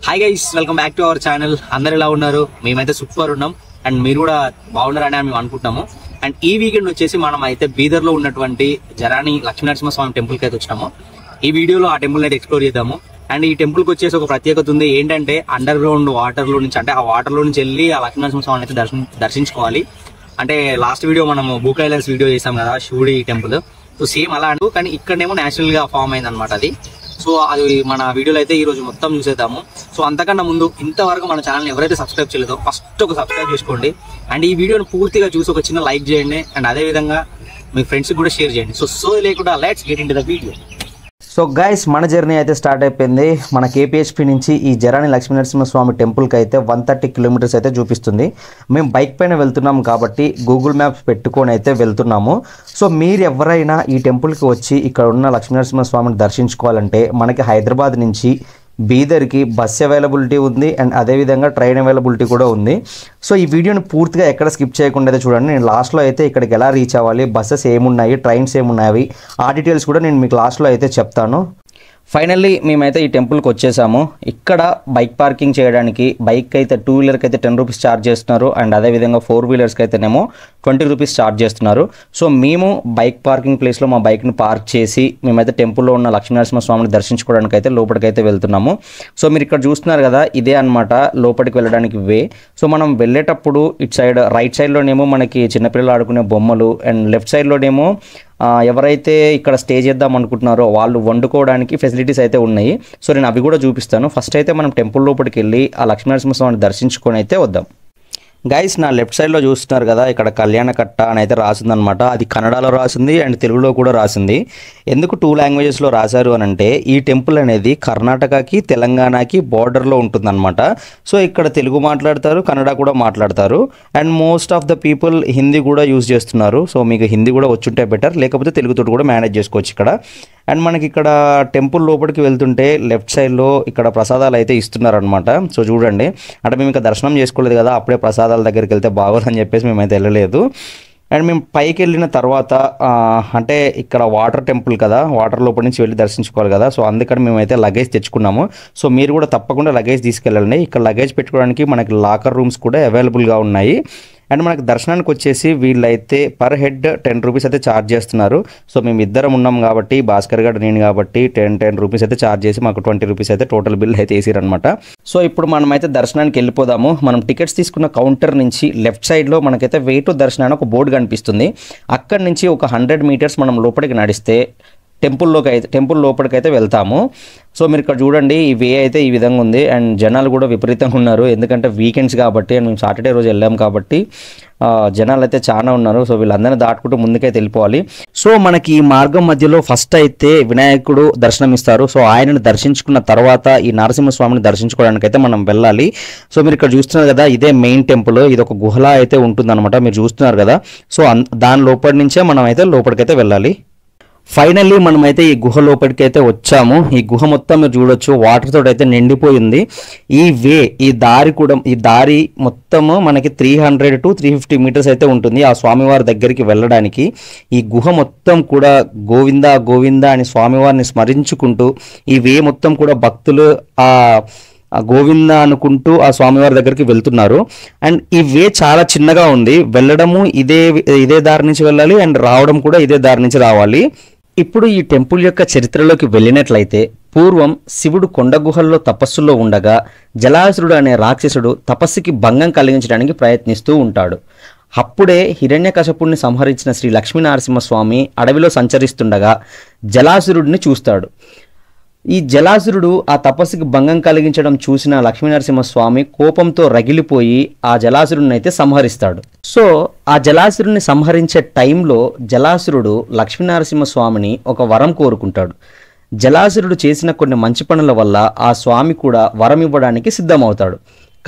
Hi guys, welcome back to our channel. అందరు ఎలా ఉన్నారు? మేమైతే సూపర్ ఉన్నాం అండ్ మీరు కూడా బాగున్నారని మేము అనుకుంటున్నాము. అండ్ ఈ వీకెండ్ వచ్చేసి మనం అయితే బీదర్ లో ఉన్నటువంటి జరాని లక్ష్మీనరసింహస్వామి టెంపుల్ కి అయితే వచ్చినాము. ఈ వీడియోలో ఆ టెంపుల్ అయితే ఎక్స్ప్లోర్ చేద్దాము. అండ్ ఈ టెంపుల్ కి వచ్చేసి ఒక ప్రత్యేకత ఉంది. ఏంటంటే అండర్ గ్రౌండ్ వాటర్ లో నుంచి, అంటే ఆ వాటర్ లో నుంచి వెళ్ళి ఆ లక్ష్మీనరసింహస్వామిని అయితే దర్శించుకోవాలి. అంటే లాస్ట్ వీడియో మనము బుక్ ఐలాండ్స్ వీడియో చేసాం కదా, శివుడి టెంపుల్. సో సేమ్ అలా అంటూ, కానీ ఇక్కడనేమో నేచురల్ గా ఫామ్ అయింది అనమాట అది. సో అది మన వీడియోలో అయితే ఈ రోజు మొత్తం చూసేద్దాము. సో అంతకన్నా ముందు ఇంతవరకు మన ఛానల్ ఎవరైతే సబ్స్క్రైబ్ చేయలేదో ఫస్ట్ ఒక సబ్స్క్రైబ్ చేసుకోండి. అండ్ ఈ వీడియోని పూర్తిగా చూసి ఒక చిన్న లైక్ చేయండి. అండ్ అదే విధంగా మీ ఫ్రెండ్స్ కూడా షేర్ చేయండి. సో లేకుండా let's get into the video. So guys, మన జర్నీ అయితే స్టార్ట్ అయిపోయింది. మన కేపీహెచ్పి నుంచి ఈ జరాని లక్ష్మీనరసింహస్వామి టెంపుల్కి అయితే 130 కిలోమీటర్స్ అయితే చూపిస్తుంది. మేము బైక్ పైన వెళ్తున్నాం కాబట్టి గూగుల్ మ్యాప్స్ పెట్టుకొని అయితే వెళ్తున్నాము. సో మీరు ఎవరైనా ఈ టెంపుల్కి వచ్చి ఇక్కడ ఉన్న లక్ష్మీనరసింహస్వామిని దర్శించుకోవాలంటే మనకి హైదరాబాద్ నుంచి బీదర్కి బస్ అవైలబిలిటీ ఉంది అండ్ అదేవిధంగా ట్రైన్ అవైలబిలిటీ కూడా ఉంది. సో ఈ వీడియోని పూర్తిగా ఎక్కడ స్కిప్ చేయకుండా అయితే చూడండి. నేను లాస్ట్లో అయితే ఇక్కడికి ఎలా రీచ్ అవ్వాలి, బస్సెస్ ఏమున్నాయి, ట్రైన్స్ ఏమున్నాయి, ఆ డీటెయిల్స్ కూడా నేను మీకు లాస్ట్లో అయితే చెప్తాను. ఫైనల్లీ మేమైతే ఈ టెంపుల్కి వచ్చేసాము. ఇక్కడ బైక్ పార్కింగ్ చేయడానికి బైక్ అయితే 2 వీలర్కి అయితే 10 రూపీస్ ఛార్జ్ చేస్తున్నారు అండ్ అదేవిధంగా 4 వీలర్స్కి అయితేనేమో 20 రూపీస్ ఛార్జ్ చేస్తున్నారు. సో మేము బైక్ పార్కింగ్ ప్లేస్లో మా బైక్ని పార్క్ చేసి మేమైతే టెంపుల్లో ఉన్న లక్ష్మీనరసింహస్వామిని దర్శించుకోవడానికి అయితే లోపలికైతే వెళ్తున్నాము. సో మీరు ఇక్కడ చూస్తున్నారు కదా, ఇదే అనమాట లోపలికి వెళ్ళడానికి వే. సో మనం వెళ్ళేటప్పుడు ఇటు సైడ్ రైట్ సైడ్లోనేమో మనకి చిన్నపిల్లలు ఆడుకునే బొమ్మలు అండ్ లెఫ్ట్ సైడ్లోనేమో ఎవరైతే ఇక్కడ స్టే చేద్దాం అనుకుంటున్నారో వాళ్ళు వండుకోవడానికి ఫెసిలిటీస్ అయితే ఉన్నాయి. సో నేను అవి కూడా చూపిస్తాను. ఫస్ట్ అయితే మనం టెంపుల్ లోపలికి వెళ్ళి ఆ లక్ష్మీనరసింహస్వామిని దర్శించుకొని అయితే వద్దాం. గైస్, నా లెఫ్ట్ సైడ్లో చూస్తున్నారు కదా, ఇక్కడ కళ్యాణకట్ట అని అయితే రాసిందనమాట. అది కన్నడలో రాసింది అండ్ తెలుగులో కూడా రాసింది. ఎందుకు 2 లాంగ్వేజెస్లో రాశారు అని అంటే ఈ టెంపుల్ అనేది కర్ణాటకకి తెలంగాణకి బార్డర్లో ఉంటుందన్నమాట. సో ఇక్కడ తెలుగు మాట్లాడతారు, కన్నడ కూడా మాట్లాడతారు and most of the people Hindi కూడా యూజ్ చేస్తున్నారు. సో మీకు హిందీ కూడా వచ్చుంటే బెటర్, లేకపోతే తెలుగుతో కూడా మేనేజ్ చేసుకోవచ్చు ఇక్కడ. అండ్ మనకి ఇక్కడ టెంపుల్ లోపలికి వెళ్తుంటే లెఫ్ట్ సైడ్లో ఇక్కడ ప్రసాదాలు అయితే ఇస్తున్నారనమాట. సో చూడండి, అంటే మేము ఇంకా దర్శనం చేసుకోలేదు కదా, అప్పుడే ప్రసాదాల దగ్గరికి వెళ్తే బాగోదని చెప్పేసి మేమైతే వెళ్ళలేదు. అండ్ మేము పైకి వెళ్ళిన తర్వాత అంటే ఇక్కడ వాటర్ టెంపుల్ కదా, వాటర్ లోపల నుంచి వెళ్ళి దర్శించుకోవాలి కదా. సో అందుకని మేమైతే లగేజ్ తెచ్చుకున్నాము. సో మీరు కూడా తప్పకుండా లగేజ్ తీసుకెళ్ళండి. ఇక్కడ లగేజ్ పెట్టుకోవడానికి మనకి లాకర్ రూమ్స్ కూడా అవైలబుల్గా ఉన్నాయి. అండ్ మనకి దర్శనానికి వచ్చేసి వీళ్ళైతే పర్ హెడ్ 10 రూపీస్ అయితే ఛార్జ్ చేస్తున్నారు. సో మేము ఇద్దరం ఉన్నాం కాబట్టి, భాస్కర్ గారు నేను కాబట్టి 10 రూపీస్ అయితే ఛార్జ్ చేసి మాకు 20 రూపీస్ అయితే టోటల్ బిల్ అయితే వేసిరనమాట. సో ఇప్పుడు మనం అయితే దర్శనానికి వెళ్ళిపోదాము. మనం టికెట్స్ తీసుకున్న కౌంటర్ నుంచి లెఫ్ట్ సైడ్లో మనకైతే వే టు దర్శనానికి ఒక బోర్డు కనిపిస్తుంది. అక్కడి నుంచి ఒక 100 మీటర్స్ మనం లోపలికి నడిస్తే టెంపుల్ లోపలికి అయితే వెళ్తాము. సో మీరు ఇక్కడ చూడండి, ఈ వే అయితే ఈ విధంగా ఉంది అండ్ జనాలు కూడా విపరీతంగా ఉన్నారు. ఎందుకంటే వీకెండ్స్ కాబట్టి అండ్ మేము సాటర్డే రోజు వెళ్ళాం కాబట్టి జనాలు అయితే చాలా ఉన్నారు. సో వీళ్ళందరినీ దాటుకుంటూ ముందుకైతే వెళ్ళిపోవాలి. సో మనకి ఈ మార్గం మధ్యలో ఫస్ట్ అయితే వినాయకుడు దర్శనం ఇస్తారు. సో ఆయనను దర్శించుకున్న తర్వాత ఈ నరసింహస్వామిని దర్శించుకోవడానికి అయితే మనం వెళ్ళాలి. సో మీరు ఇక్కడ చూస్తున్నారు కదా, ఇదే మెయిన్ టెంపుల్. ఇది ఒక గుహలా అయితే ఉంటుందన్నమాట, మీరు చూస్తున్నారు కదా. సో దాని లోపలి నుంచే మనం అయితే లోపలికైతే వెళ్ళాలి. ఫైనల్లీ మనమైతే ఈ గుహ లోపలికి అయితే వచ్చాము. ఈ గుహ మొత్తం మీరు చూడొచ్చు, వాటర్ తోటి అయితే నిండిపోయింది. ఈ దారి మొత్తము మనకి 300 to 350 మీటర్స్ అయితే ఉంటుంది ఆ స్వామివారి దగ్గరికి వెళ్ళడానికి. ఈ గుహ మొత్తం కూడా గోవిందా గోవిందా అని స్వామివారిని స్మరించుకుంటూ ఈ వే మొత్తం కూడా భక్తులు గోవింద అనుకుంటూ ఆ స్వామివారి దగ్గరికి వెళ్తున్నారు. అండ్ ఈ వే చాలా చిన్నగా ఉంది. వెళ్ళడము ఇదే దారి నుంచి వెళ్ళాలి అండ్ రావడం కూడా ఇదే దారి నుంచి రావాలి. ఇప్పుడు ఈ టెంపుల్ యొక్క చరిత్రలోకి వెళ్ళినట్లయితే పూర్వం శివుడు కొండ గుహల్లో తపస్సులో ఉండగా జలాసురుడు అనే రాక్షసుడు తపస్సుకి భంగం కలిగించడానికి ప్రయత్నిస్తూ ఉంటాడు. అప్పుడే హిరణ్యకశపుణ్ణి సంహరించిన శ్రీ లక్ష్మీనరసింహస్వామి అడవిలో సంచరిస్తుండగా జలాసురుడిని చూస్తాడు. ఈ జలాసురుడు ఆ తపస్సుకి భంగం కలిగించడం చూసిన లక్ష్మీనరసింహస్వామి కోపంతో రగిలిపోయి ఆ జలాసురుడిని అయితే సంహరిస్తాడు. సో ఆ జలాసురుడిని సంహరించే టైంలో జలాసురుడు లక్ష్మీనరసింహస్వామిని ఒక వరం కోరుకుంటాడు. జలాసురుడు చేసిన కొన్ని మంచి పనుల వల్ల ఆ స్వామి కూడా వరం ఇవ్వడానికి సిద్ధమవుతాడు.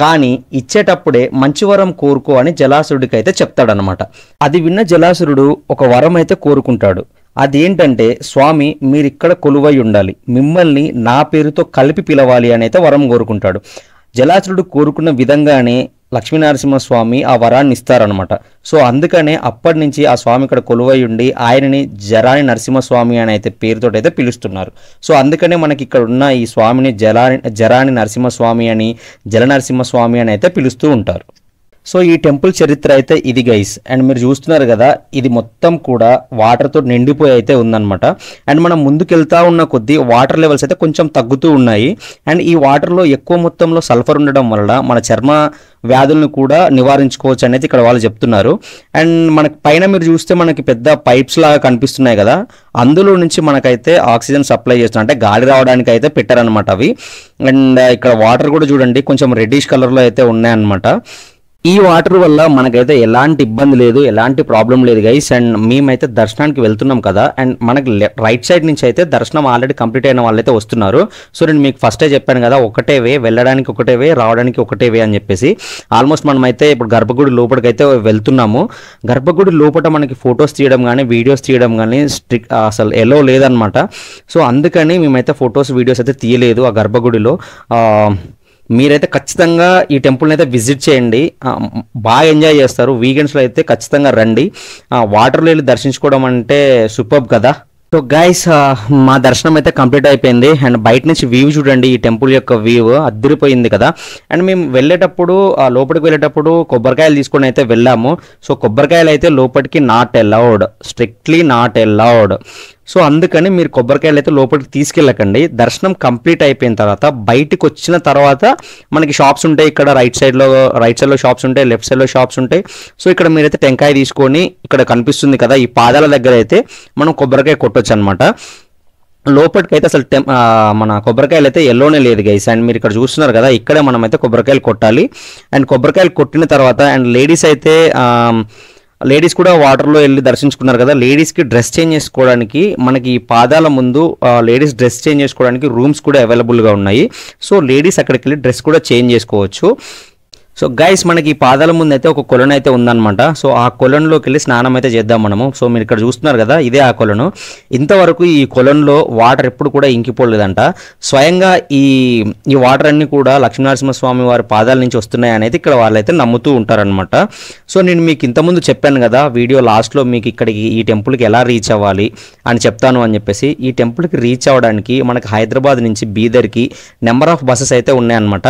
కానీ ఇచ్చేటప్పుడే మంచి వరం కోరుకో అని జలాసురుడికి అయితే చెప్తాడనమాట. అది విన్న జలాసురుడు ఒక వరం అయితే కోరుకుంటాడు. అదేంటంటే, స్వామి మీరిక్కడ కొలువై ఉండాలి, మిమ్మల్ని నా పేరుతో కలిపి పిలవాలి అని అయితే వరం కోరుకుంటాడు. జలాసురుడు కోరుకున్న విధంగానే లక్ష్మీనరసింహస్వామి ఆ వరాన్ని ఇస్తారనమాట. సో అందుకనే అప్పటి నుంచి ఆ స్వామి ఇక్కడ కొలువై ఉండి ఆయనని జరాని నరసింహస్వామి అని అయితే పేరుతో అయితే పిలుస్తున్నారు. సో అందుకనే మనకి ఇక్కడ ఉన్న ఈ స్వామిని జరాని నరసింహస్వామి అని, జల నరసింహస్వామి అని అయితే పిలుస్తూ ఉంటారు. సో ఈ టెంపుల్ చరిత్ర అయితే ఇది గైస్. అండ్ మీరు చూస్తున్నారు కదా, ఇది మొత్తం కూడా వాటర్తో నిండిపోయి అయితే ఉందన్నమాట. అండ్ మనం ముందుకెళ్తా ఉన్న కొద్దీ వాటర్ లెవెల్స్ అయితే కొంచెం తగ్గుతూ ఉన్నాయి. అండ్ ఈ వాటర్లో ఎక్కువ మొత్తంలో సల్ఫర్ ఉండడం వలన మన చర్మ వ్యాధులను కూడా నివారించుకోవచ్చు అనేది ఇక్కడ వాళ్ళు చెప్తున్నారు. అండ్ మనకి పైన మీరు చూస్తే మనకి పెద్ద పైప్స్ లాగా కనిపిస్తున్నాయి కదా, అందులో నుంచి మనకైతే ఆక్సిజన్ సప్లై చేస్తున్నారు, అంటే గాలి రావడానికి అయితే పెట్టారనమాట అవి. అండ్ ఇక్కడ వాటర్ కూడా చూడండి కొంచెం రెడ్డిష్ కలర్లో అయితే ఉన్నాయన్నమాట. ఈ వాటర్ వల్ల మనకైతే ఎలాంటి ఇబ్బంది లేదు, ఎలాంటి ప్రాబ్లం లేదు గైస్. అండ్ మేమైతే దర్శనానికి వెళ్తున్నాం కదా, అండ్ మనకి రైట్ సైడ్ నుంచి అయితే దర్శనం ఆల్రెడీ కంప్లీట్ అయిన వాళ్ళైతే వస్తున్నారు. సో నేను మీకు ఫస్టే చెప్పాను కదా, ఒకటే వే, వెళ్ళడానికి ఒకటే వే, రావడానికి ఒకటే వే అని చెప్పేసి. ఆల్మోస్ట్ మనమైతే ఇప్పుడు గర్భగుడి లోపలికైతే వెళ్తున్నాము. గర్భగుడి లోపల మనకి ఫొటోస్ తీయడం కానీ వీడియోస్ తీయడం కానీ అసలు ఎలో లేదనమాట. సో అందుకని మేమైతే ఫొటోస్ వీడియోస్ అయితే తీయలేదు ఆ గర్భగుడిలో. మీరైతే ఖచ్చితంగా ఈ టెంపుల్ని అయితే విజిట్ చేయండి, బాగా ఎంజాయ్ చేస్తారు. వీకెండ్స్లో అయితే ఖచ్చితంగా రండి. వాటర్లో వెళ్ళి దర్శించుకోవడం అంటే సూపర్బ్ కదా. సో గైస్, మా దర్శనం అయితే కంప్లీట్ అయిపోయింది. అండ్ బయట నుంచి వ్యూ చూడండి, ఈ టెంపుల్ యొక్క వ్యూ అద్దరిపోయింది కదా. అండ్ మేము వెళ్ళేటప్పుడు లోపలికి వెళ్ళేటప్పుడు కొబ్బరికాయలు తీసుకొని అయితే వెళ్ళాము. సో కొబ్బరికాయలు అయితే లోపలికి not allowed, strictly not allowed. So అందుకని మీరు కొబ్బరికాయలు అయితే లోపలికి తీసుకెళ్ళకండి. దర్శనం కంప్లీట్ అయిపోయిన తర్వాత బయటికి వచ్చిన తర్వాత మనకి షాప్స్ ఉంటాయి. ఇక్కడ రైట్ సైడ్లో షాప్స్ ఉంటాయి, లెఫ్ట్ సైడ్లో షాప్స్ ఉంటాయి. సో ఇక్కడ మీరైతే టెంకాయ తీసుకొని ఇక్కడ కనిపిస్తుంది కదా, ఈ పాదాల దగ్గర అయితే మనం కొబ్బరికాయ కొట్టొచ్చు అనమాట. లోపలికి అయితే అసలు మన కొబ్బరికాయలు అయితే ఎల్లోనే లేదు గైస్. అండ్ మీరు ఇక్కడ చూస్తున్నారు కదా, ఇక్కడే మనం అయితే కొబ్బరికాయలు కొట్టాలి. అండ్ కొబ్బరికాయలు కొట్టిన తర్వాత అండ్ లేడీస్ కూడా వాటర్లో వెళ్ళి దర్శించుకున్నారు కదా, లేడీస్కి డ్రెస్ చేంజ్ చేసుకోవడానికి మనకి ఈ పాదాల ముందు లేడీస్ డ్రెస్ చేంజ్ చేసుకోవడానికి రూమ్స్ కూడా అవైలబుల్గా ఉన్నాయి. సో లేడీస్ అక్కడికి వెళ్ళి డ్రెస్ కూడా చేంజ్ చేసుకోవచ్చు. సో గైస్, మనకి ఈ పాదాల ముందు అయితే ఒక కొలను అయితే ఉందన్నమాట. సో ఆ కొలనులోకి వెళ్ళి స్నానం అయితే చేద్దాం మనము. సో మీరు ఇక్కడ చూస్తున్నారు కదా, ఇదే ఆ కొలను. ఇంతవరకు ఈ కొలనులో వాటర్ ఎప్పుడు కూడా ఇంకిపోలేదంట. స్వయంగా ఈ వాటర్ అన్ని కూడా లక్ష్మీనరసింహస్వామి వారి పాదాల నుంచి వస్తున్నాయి అనేది ఇక్కడ వాళ్ళైతే నమ్ముతూ ఉంటారనమాట. సో నేను మీకు ఇంతకుముందు చెప్పాను కదా వీడియో లాస్ట్లో, మీకు ఇక్కడికి ఈ టెంపుల్కి ఎలా రీచ్ అవ్వాలి అని చెప్తాను అని చెప్పేసి. ఈ టెంపుల్కి రీచ్ అవ్వడానికి మనకి హైదరాబాద్ నుంచి బీదర్కి నెంబర్ ఆఫ్ బస్సెస్ అయితే ఉన్నాయన్నమాట.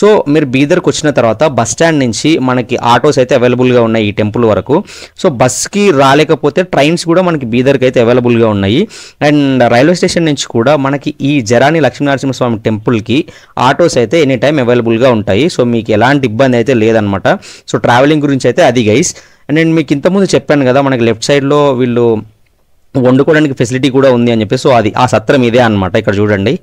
సో మీరు బీదర్కి వచ్చిన తర్వాత బస్ స్టాండ్ నుంచి మనకి ఆటోస్ అయితే అవైలబుల్గా ఉన్నాయి ఈ టెంపుల్ వరకు. సో బస్కి రాలేకపోతే ట్రైన్స్ కూడా మనకి బీదర్కి అయితే అవైలబుల్గా ఉన్నాయి. అండ్ రైల్వే స్టేషన్ నుంచి కూడా మనకి ఈ జరాని లక్ష్మీనరసింహస్వామి టెంపుల్కి ఆటోస్ అయితే ఎనీ టైం అవైలబుల్గా ఉంటాయి. సో మీకు ఎలాంటి ఇబ్బంది అయితే లేదనమాట. సో ట్రావెలింగ్ గురించి అయితే అది గైస్. అండ్ నేను మీకు ఇంతకుముందు చెప్పాను కదా, మనకి లెఫ్ట్ సైడ్లో వీళ్ళు వండుకోవడానికి ఫెసిలిటీ కూడా ఉంది అని చెప్పి. సో అది ఆ సత్రం ఇదే అనమాట, ఇక్కడ చూడండి.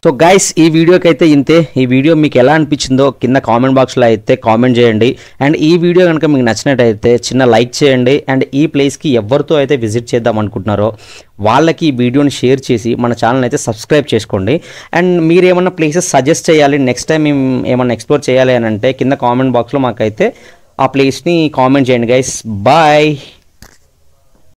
సో గైస్, ఈ వీడియోకి అయితే ఇంతే. ఈ వీడియో మీకు ఎలా అనిపించిందో కింద కామెంట్ బాక్స్లో అయితే కామెంట్ చేయండి. అండ్ ఈ వీడియో కనుక మీకు నచ్చినట్టయితే చిన్న లైక్ చేయండి. అండ్ ఈ ప్లేస్కి ఎవరితో అయితే విజిట్ చేద్దాం అనుకుంటున్నారో వాళ్ళకి ఈ వీడియోని షేర్ చేసి మన ఛానల్ అయితే సబ్స్క్రైబ్ చేసుకోండి. అండ్ మీరు ఏమన్నా ప్లేసెస్ సజెస్ట్ చేయాలి, నెక్స్ట్ టైం మేము ఏమన్నా ఎక్స్ప్లోర్ చేయాలి అని అంటే కింద కామెంట్ బాక్స్లో మాకైతే ఆ ప్లేస్ని కామెంట్ చేయండి గైస్. బాయ్.